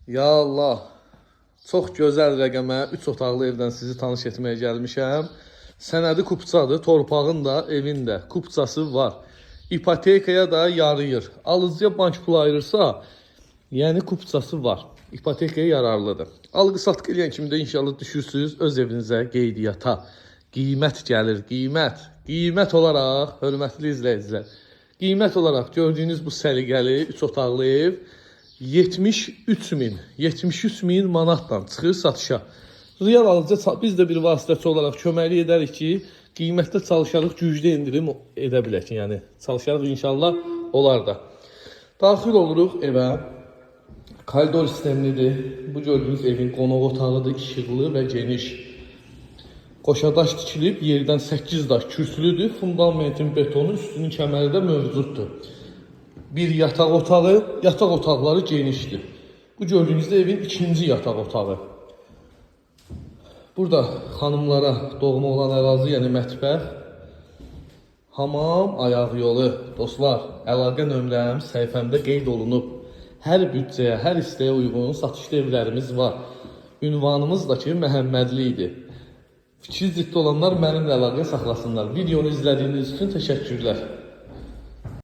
Ya Allah, çox gözəl rəqəmə 3 otaqlı evdən sizi tanış etməyə gəlmişəm. Sənədi kupçadır, torpağın da, evin də kupçası var. İpotekaya da yarayır. Alıcıya bank pulu ayırırsa, yəni kupçası var. İpotekaya yararlıdır. Alqı-satqı eləyən kimi də inşallah düşürsünüz öz evinizə qeydiyyata. Qiymət gəlir, qiymət. Qiymət olaraq, hörmətli izləyicilər, qiymət olaraq gördüyünüz bu səliqəli 3 otaqlı ev 73 min manatdan çıxır satışa. Real alıcı biz də bir vasitəçi olaraq köməklik edərik ki, qiymətdə çalışarıq, güclü indirim edə bilək. Yəni çalışarıq inşallah olar da. Daxil oluruq evə. Koridor sistemlidir. Bu gördüyünüz evin qonaq otağıdır, işıqlı və geniş. Qoşadaş tikilib, yerdən 8 daş kürsülüdür. Fundamentin betonu üstünün kəməri də mövcuddur. Bir yataq otağı, yataq otaqları genişdir. Bu gördüyünüz evin ikinci yataq otağı. Burada xanımlara doğma olan ərazi, yəni mətbəx, hamam, ayaq yolu. Dostlar, əlaqə nömrəm səhifəmdə qeyd olunub. Hər büdcəyə, hər isteğe uyğun satışlı evlərimiz var. Ünvanımız da ki, Məhəmmədli idi. Fikir ciddi olanlar mənimlə əlaqə saxlasınlar. Videonu izlədiyiniz üçün təşəkkürlər.